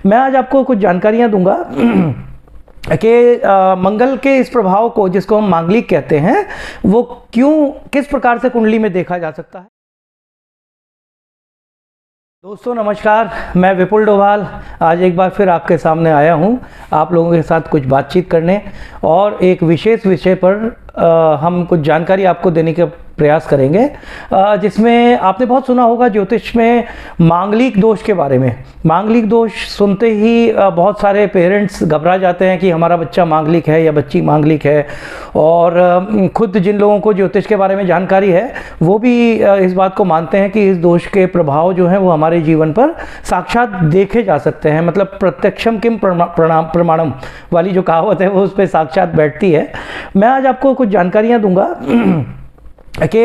मैं आज आपको कुछ जानकारियां दूंगा कि मंगल के इस प्रभाव को, जिसको हम मांगलिक कहते हैं, वो किस प्रकार से कुंडली में देखा जा सकता है। दोस्तों नमस्कार, मैं विपुल डोभाल आज एक बार फिर आपके सामने आया हूं आप लोगों के साथ कुछ बातचीत करने और एक विशेष विषय पर हम कुछ जानकारी आपको देने का प्रयास करेंगे, जिसमें आपने बहुत सुना होगा ज्योतिष में मांगलिक दोष के बारे में। मांगलिक दोष सुनते ही बहुत सारे पेरेंट्स घबरा जाते हैं कि हमारा बच्चा मांगलिक है या बच्ची मांगलिक है, और खुद जिन लोगों को ज्योतिष के बारे में जानकारी है वो भी इस बात को मानते हैं कि इस दोष के प्रभाव जो हैं वो हमारे जीवन पर साक्षात देखे जा सकते हैं। मतलब प्रत्यक्षम किम प्रमाणम वाली जो कहावत है वो उस पर साक्षात बैठती है। मैं आज आपको कुछ जानकारियां दूंगा कि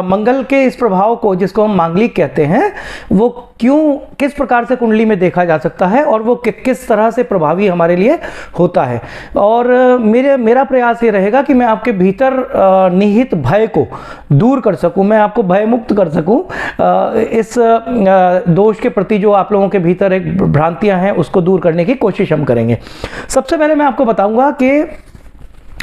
मंगल के इस प्रभाव को, जिसको हम मांगलिक कहते हैं, वो किस प्रकार से कुंडली में देखा जा सकता है और वो किस तरह से प्रभावी हमारे लिए होता है। और मेरा प्रयास ये रहेगा कि मैं आपके भीतर निहित भय को दूर कर सकूं, मैं आपको भय मुक्त कर सकूं। इस दोष के प्रति जो आप लोगों के भीतर एक भ्रांतियां हैं उसको दूर करने की कोशिश हम करेंगे। सबसे पहले मैं आपको बताऊंगा कि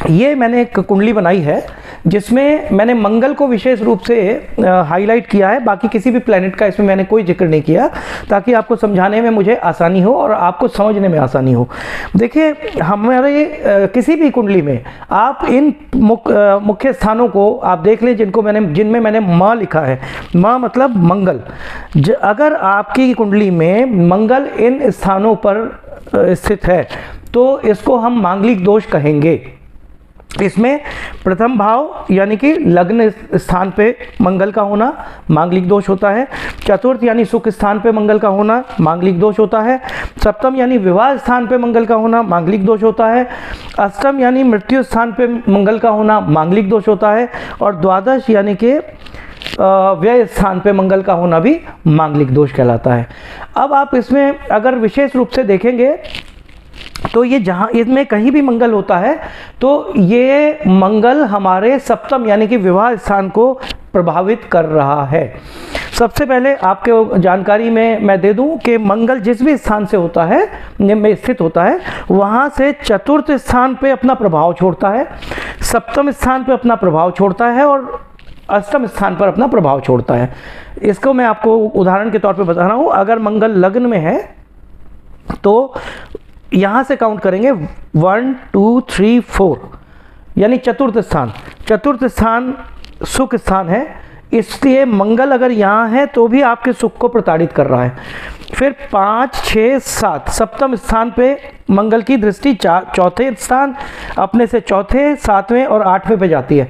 ये मैंने एक कुंडली बनाई है जिसमें मैंने मंगल को विशेष रूप से हाईलाइट किया है। बाकी किसी भी प्लैनेट का इसमें मैंने कोई जिक्र नहीं किया, ताकि आपको समझाने में मुझे आसानी हो और आपको समझने में आसानी हो। देखिए, हमारे किसी भी कुंडली में आप इन मुख्य स्थानों को आप देख लें जिनमें मैंने माँ लिखा है। माँ मतलब मंगल। अगर आपकी कुंडली में मंगल इन स्थानों पर स्थित है तो इसको हम मांगलिक दोष कहेंगे। इसमें प्रथम भाव यानी कि लग्न स्थान पे मंगल का होना मांगलिक दोष होता है। चतुर्थ यानी सुख स्थान पे मंगल का होना मांगलिक दोष होता है। सप्तम यानी विवाह स्थान पे मंगल का होना मांगलिक दोष होता है। अष्टम यानी मृत्यु स्थान पे मंगल का होना मांगलिक दोष होता है। और द्वादश यानी कि व्यय स्थान पे मंगल का होना भी मांगलिक दोष कहलाता है। अब आप इसमें अगर विशेष रूप से देखेंगे तो ये जहाँ इसमें कहीं भी मंगल होता है तो ये मंगल हमारे सप्तम यानी कि विवाह स्थान को प्रभावित कर रहा है। सबसे पहले आपके जानकारी में मैं दे दूं कि मंगल जिस भी स्थान से होता है, में स्थित होता है, वहाँ से चतुर्थ स्थान पे अपना प्रभाव छोड़ता है, सप्तम स्थान पे अपना प्रभाव छोड़ता है और अष्टम स्थान पर अपना प्रभाव छोड़ता है। इसको मैं आपको उदाहरण के तौर पे बता रहा हूँ। अगर मंगल लग्न में है तो यहाँ से काउंट करेंगे 1 2 3 4 यानी चतुर्थ स्थान। चतुर्थ स्थान सुख स्थान है, इसलिए मंगल अगर यहाँ है तो भी आपके सुख को प्रताड़ित कर रहा है। फिर 5 6 7 सप्तम स्थान पे मंगल की दृष्टि चौथे स्थान अपने से चौथे, सातवें और आठवें पे जाती है।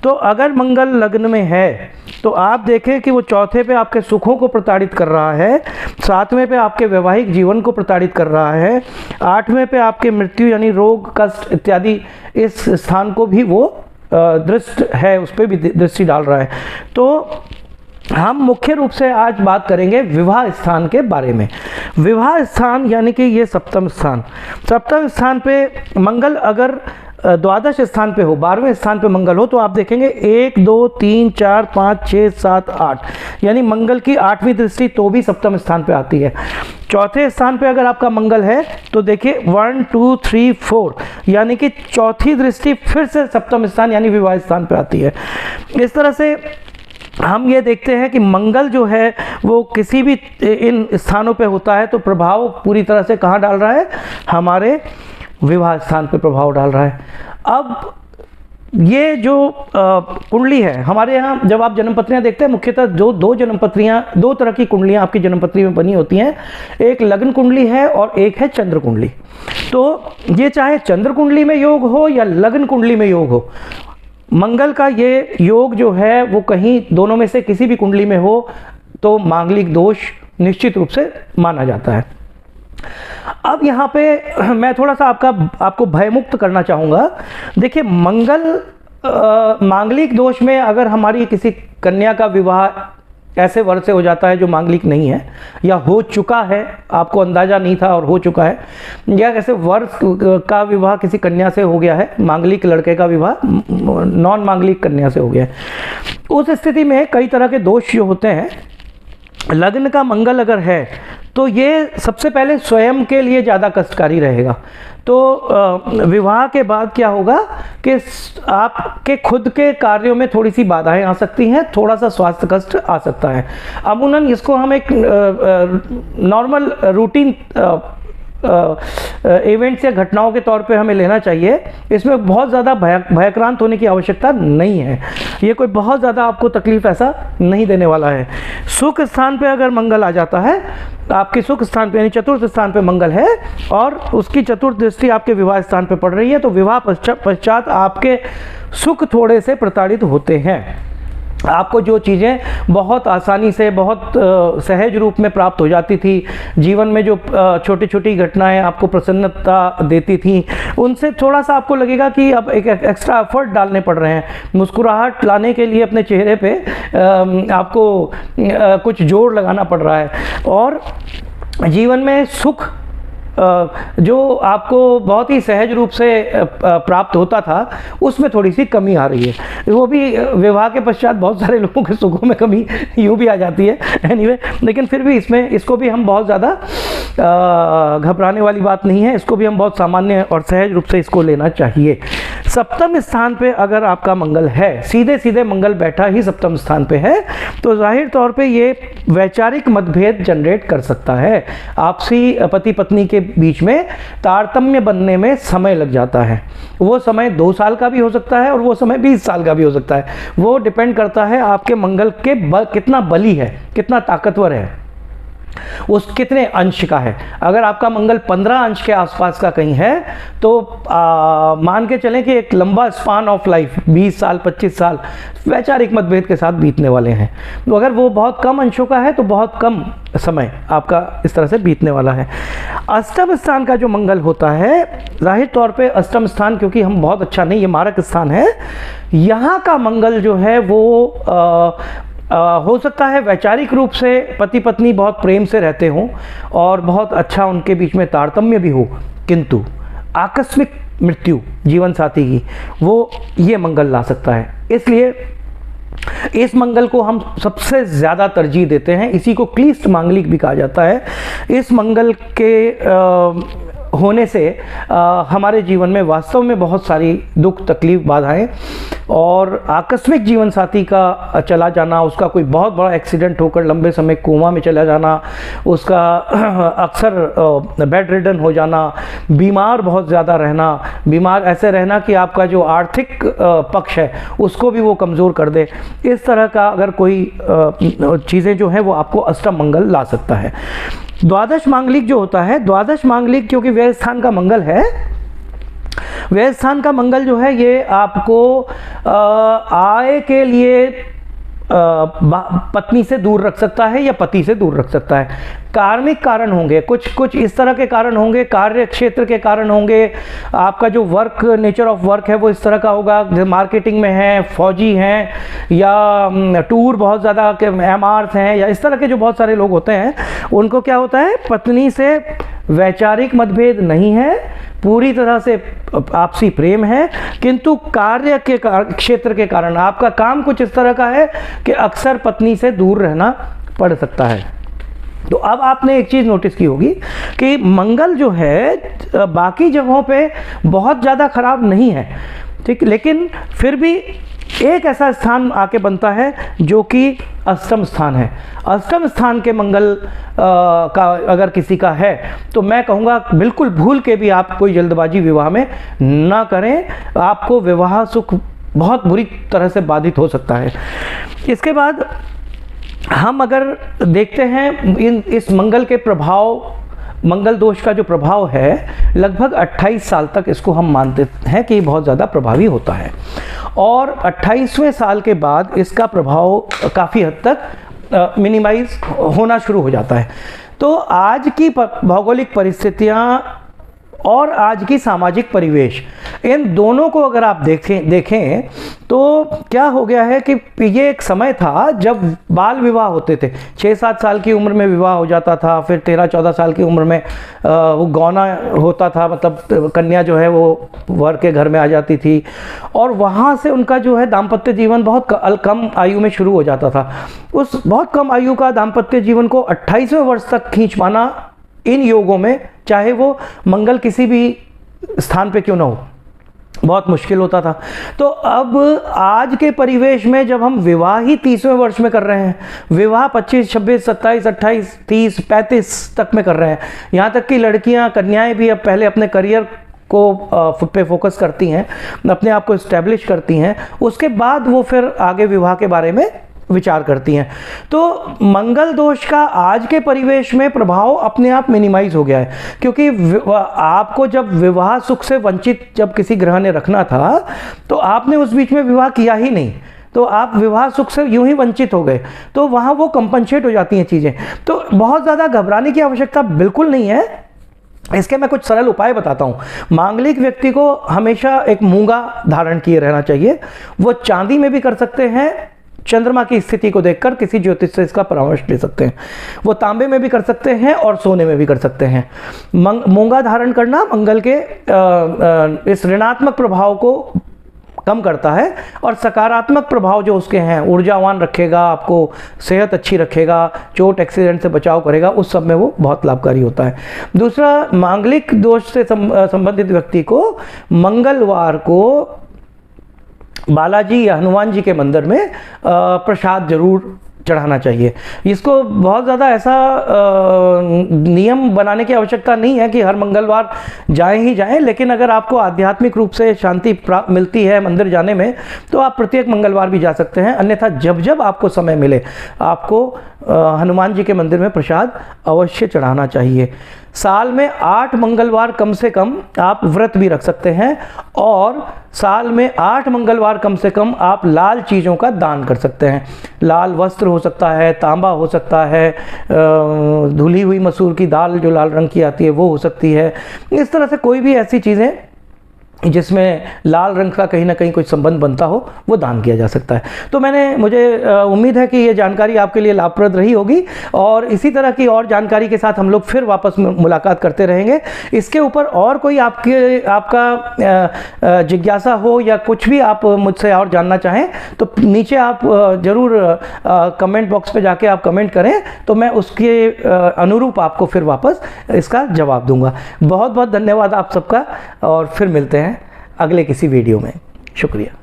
तो अगर मंगल लग्न में है तो आप देखें कि वो चौथे पे आपके सुखों को प्रताड़ित कर रहा है, सातवें पे आपके वैवाहिक जीवन को प्रताड़ित कर रहा है, आठवें पे आपके मृत्यु यानी रोग कष्ट इत्यादि इस स्थान को भी वो दृष्ट है, उस पर भी दृष्टि डाल रहा है। तो हम मुख्य रूप से आज बात करेंगे विवाह स्थान के बारे में। विवाह स्थान यानी कि ये सप्तम स्थान। सप्तम स्थान पे मंगल अगर द्वादश स्थान पे हो, 12वें स्थान पे मंगल हो, तो आप देखेंगे 1 2 3 4 5 6 7 8 यानी मंगल की 8वीं दृष्टि तो भी सप्तम स्थान पे आती है। चौथे स्थान पे अगर आपका मंगल है तो देखिए 1 2 3 4 यानी कि चौथी दृष्टि फिर से सप्तम स्थान यानी विवाह स्थान पे आती है। इस तरह से हम ये देखते हैं कि मंगल जो है वो किसी भी इन स्थानों पे होता है तो प्रभाव पूरी तरह से कहाँ डाल रहा है, हमारे विवाह स्थान पे प्रभाव डाल रहा है। अब ये जो कुंडली है हमारे यहाँ, जब आप जन्मपत्रियाँ देखते हैं, मुख्यतः दो तरह की कुंडलियाँ आपकी जन्मपत्री में बनी होती हैं। एक लग्न कुंडली है और एक है चंद्र कुंडली। तो ये चाहे चंद्र कुंडली में योग हो या लग्न कुंडली में योग हो, मंगल का ये योग जो है वो कहीं दोनों में से किसी भी कुंडली में हो तो मांगलिक दोष निश्चित रूप से माना जाता है। अब यहाँ पे मैं थोड़ा सा आपको भयमुक्त करना चाहूँगा। देखिए, मंगल मांगलिक दोष में अगर हमारी किसी कन्या का विवाह ऐसे वर से हो जाता है जो मांगलिक नहीं है या हो चुका है, आपको अंदाज़ा नहीं था और हो चुका है, या ऐसे वर का विवाह किसी कन्या से हो गया है, मांगलिक लड़के का विवाह नॉन मांगलिक कन्या से हो गया है, उस स्थिति में कई तरह के दोष जो होते हैं। लग्न का मंगल अगर है तो ये सबसे पहले स्वयं के लिए ज़्यादा कष्टकारी रहेगा। तो विवाह के बाद क्या होगा कि आपके खुद के कार्यों में थोड़ी सी बाधाएं आ सकती हैं, थोड़ा सा स्वास्थ्य कष्ट आ सकता है। अमूमन इसको हम एक नॉर्मल रूटीन इवेंट्स या घटनाओं के तौर पे हमें लेना चाहिए। इसमें बहुत ज़्यादा भयक्रांत होने की आवश्यकता नहीं है। ये कोई बहुत ज़्यादा आपको तकलीफ ऐसा नहीं देने वाला है। सुख स्थान पे अगर मंगल आ जाता है, आपके सुख स्थान पे यानी चतुर्थ स्थान पे मंगल है और उसकी चतुर्थ दृष्टि आपके विवाह स्थान पे पड़ रही है, तो विवाह पश्चात आपके सुख थोड़े से प्रताड़ित होते हैं। आपको जो चीज़ें बहुत आसानी से, बहुत सहज रूप में प्राप्त हो जाती थी, जीवन में जो छोटी छोटी घटनाएं आपको प्रसन्नता देती थी, उनसे थोड़ा सा आपको लगेगा कि अब एक एक्स्ट्रा एफर्ट डालने पड़ रहे हैं। मुस्कुराहट लाने के लिए अपने चेहरे पे आपको कुछ जोर लगाना पड़ रहा है और जीवन में सुख जो आपको बहुत ही सहज रूप से प्राप्त होता था, उसमें थोड़ी सी कमी आ रही है। वो भी विवाह के पश्चात बहुत सारे लोगों के सुखों में कमी यूँ भी आ जाती है एनीवे, लेकिन फिर भी इसको भी हम बहुत ज़्यादा घबराने वाली बात नहीं है। इसको भी हम बहुत सामान्य और सहज रूप से इसको लेना चाहिए। सप्तम स्थान पे अगर आपका मंगल है, सीधे सीधे मंगल बैठा ही सप्तम स्थान पे है, तो जाहिर तौर पे ये वैचारिक मतभेद जनरेट कर सकता है। आपसी पति पत्नी के बीच में तारतम्य बनने में समय लग जाता है। वो समय 2 साल का भी हो सकता है और वो समय 20 साल का भी हो सकता है। वो डिपेंड करता है आपके मंगल के कितना बली है, कितना ताकतवर है, उस कितने अंश का है। अगर आपका मंगल 15 अंश के आसपास का कहीं है तो मान के चलें कि एक लंबा स्पान ऑफ लाइफ 20 साल 25 साल वैचारिक मतभेद के साथ बीतने वाले हैं। तो अगर वो बहुत कम अंशों का है तो बहुत कम समय आपका इस तरह से बीतने वाला है। अष्टम स्थान का जो मंगल होता है, जाहिर तौर पे अष्टम स्थान क्योंकि हम बहुत अच्छा नहीं, ये मारक स्थान है, यहाँ का मंगल जो है वो हो सकता है वैचारिक रूप से पति पत्नी बहुत प्रेम से रहते हों और बहुत अच्छा उनके बीच में तारतम्य भी हो, किंतु आकस्मिक मृत्यु जीवन साथी की वो ये मंगल ला सकता है। इसलिए इस मंगल को हम सबसे ज़्यादा तरजीह देते हैं। इसी को क्लिष्ट मांगलिक भी कहा जाता है। इस मंगल के होने से हमारे जीवन में वास्तव में बहुत सारी दुख तकलीफ बाधाएं और आकस्मिक जीवन साथी का चला जाना, उसका कोई बहुत बड़ा एक्सीडेंट होकर लंबे समय कोमा में चला जाना, उसका अक्सर बेड रिडन हो जाना, बीमार बहुत ज़्यादा रहना, बीमार ऐसे रहना कि आपका जो आर्थिक पक्ष है उसको भी वो कमज़ोर कर दे, इस तरह का अगर कोई चीज़ें जो हैं वो आपको अष्टम मंगल ला सकता है। द्वादश मांगलिक जो होता है, द्वादश मांगलिक क्योंकि व्यय स्थान का मंगल है, व्यय स्थान का मंगल जो है ये आपको आय के लिए पत्नी से दूर रख सकता है या पति से दूर रख सकता है। कार्मिक कारण होंगे, कुछ इस तरह के कारण होंगे, कार्य क्षेत्र के कारण होंगे, आपका जो वर्क नेचर ऑफ वर्क है वो इस तरह का होगा, जैसे मार्केटिंग में हैं, फौजी हैं या टूर बहुत ज़्यादा के एमआरस हैं या इस तरह के जो बहुत सारे लोग होते हैं, उनको क्या होता है पत्नी से वैचारिक मतभेद नहीं है, पूरी तरह से आपसी प्रेम है, किंतु कार्य के क्षेत्र के कारण आपका काम कुछ इस तरह का है कि अक्सर पत्नी से दूर रहना पड़ सकता है। तो अब आपने एक चीज़ नोटिस की होगी कि मंगल जो है बाकी जगहों पे बहुत ज़्यादा खराब नहीं है, ठीक, लेकिन फिर भी एक ऐसा स्थान आके बनता है जो कि अष्टम स्थान है। अष्टम स्थान के मंगल का अगर किसी का है तो मैं कहूँगा बिल्कुल भूल के भी आप कोई जल्दबाजी विवाह में ना करें, आपको विवाह सुख बहुत बुरी तरह से बाधित हो सकता है। इसके बाद हम अगर देखते हैं इस मंगल के प्रभाव, मंगल दोष का जो प्रभाव है लगभग 28 साल तक इसको हम मानते हैं कि बहुत ज़्यादा प्रभावी होता है और 28वें साल के बाद इसका प्रभाव काफ़ी हद तक मिनिमाइज होना शुरू हो जाता है। तो आज की भौगोलिक परिस्थितियाँ और आज की सामाजिक परिवेश, इन दोनों को अगर आप देखें तो क्या हो गया है कि ये एक समय था जब बाल विवाह होते थे। 6-7 साल की उम्र में विवाह हो जाता था, फिर 13-14 साल की उम्र में वो गौना होता था, मतलब कन्या जो है वो वर के घर में आ जाती थी, और वहाँ से उनका जो है दाम्पत्य जीवन बहुत कम आयु में शुरू हो जाता था। उस बहुत कम आयु का दाम्पत्य जीवन को 28वें वर्ष तक खींच पाना इन योगों में, चाहे वो मंगल किसी भी स्थान पे क्यों ना हो, बहुत मुश्किल होता था। तो अब आज के परिवेश में जब हम विवाह ही 30वें वर्ष में कर रहे हैं, विवाह 25, 26, 27, 28, 30, 35 तक में कर रहे हैं, यहाँ तक कि लड़कियाँ, कन्याएं भी अब पहले अपने करियर को पे फोकस करती हैं, अपने आप को इस्टेब्लिश करती हैं, उसके बाद वो फिर आगे विवाह के बारे में विचार करती हैं। तो मंगल दोष का आज के परिवेश में प्रभाव अपने आप मिनिमाइज हो गया है, क्योंकि आपको जब विवाह सुख से वंचित जब किसी ग्रह ने रखना था तो आपने उस बीच में विवाह किया ही नहीं, तो आप विवाह सुख से यूं ही वंचित हो गए, तो वहाँ वो कंपनसेट हो जाती हैं चीज़ें। तो बहुत ज़्यादा घबराने की आवश्यकता बिल्कुल नहीं है। इसके मैं कुछ सरल उपाय बताता हूँ। मांगलिक व्यक्ति को हमेशा एक मूंगा धारण किए रहना चाहिए। वो चांदी में भी कर सकते हैं, चंद्रमा की स्थिति को देखकर किसी ज्योतिष से इसका परामर्श ले सकते हैं। वो तांबे में भी कर सकते हैं और सोने में भी कर सकते हैं। मूंगा धारण करना मंगल के इस ऋणात्मक प्रभाव को कम करता है और सकारात्मक प्रभाव जो उसके हैं, ऊर्जावान रखेगा, आपको सेहत अच्छी रखेगा, चोट एक्सीडेंट से बचाव करेगा, उस सब में वो बहुत लाभकारी होता है। दूसरा, मांगलिक दोष से संबंधित व्यक्ति को मंगलवार को बालाजी या हनुमान जी के मंदिर में प्रसाद जरूर चढ़ाना चाहिए। इसको बहुत ज़्यादा ऐसा नियम बनाने की आवश्यकता नहीं है कि हर मंगलवार जाएं ही जाएं, लेकिन अगर आपको आध्यात्मिक रूप से शांति प्राप्त मिलती है मंदिर जाने में तो आप प्रत्येक मंगलवार भी जा सकते हैं। अन्यथा जब जब आपको समय मिले आपको हनुमान जी के मंदिर में प्रसाद अवश्य चढ़ाना चाहिए। साल में 8 मंगलवार कम से कम आप व्रत भी रख सकते हैं, और साल में 8 मंगलवार कम से कम आप लाल चीज़ों का दान कर सकते हैं। लाल वस्त्र हो सकता है, तांबा हो सकता है, धुली हुई मसूर की दाल जो लाल रंग की आती है वो हो सकती है। इस तरह से कोई भी ऐसी चीज़ें जिसमें लाल रंग का कहीं ना कहीं कुछ संबंध बनता हो वो दान किया जा सकता है। तो मुझे उम्मीद है कि ये जानकारी आपके लिए लाभप्रद रही होगी, और इसी तरह की और जानकारी के साथ हम लोग फिर वापस मुलाकात करते रहेंगे। इसके ऊपर और कोई आपका जिज्ञासा हो या कुछ भी आप मुझसे और जानना चाहें तो नीचे आप ज़रूर कमेंट बॉक्स पे जाके आप कमेंट करें, तो मैं उसके अनुरूप आपको फिर वापस इसका जवाब दूंगा। बहुत बहुत धन्यवाद आप सबका, और फिर मिलते हैं अगले किसी वीडियो में। शुक्रिया।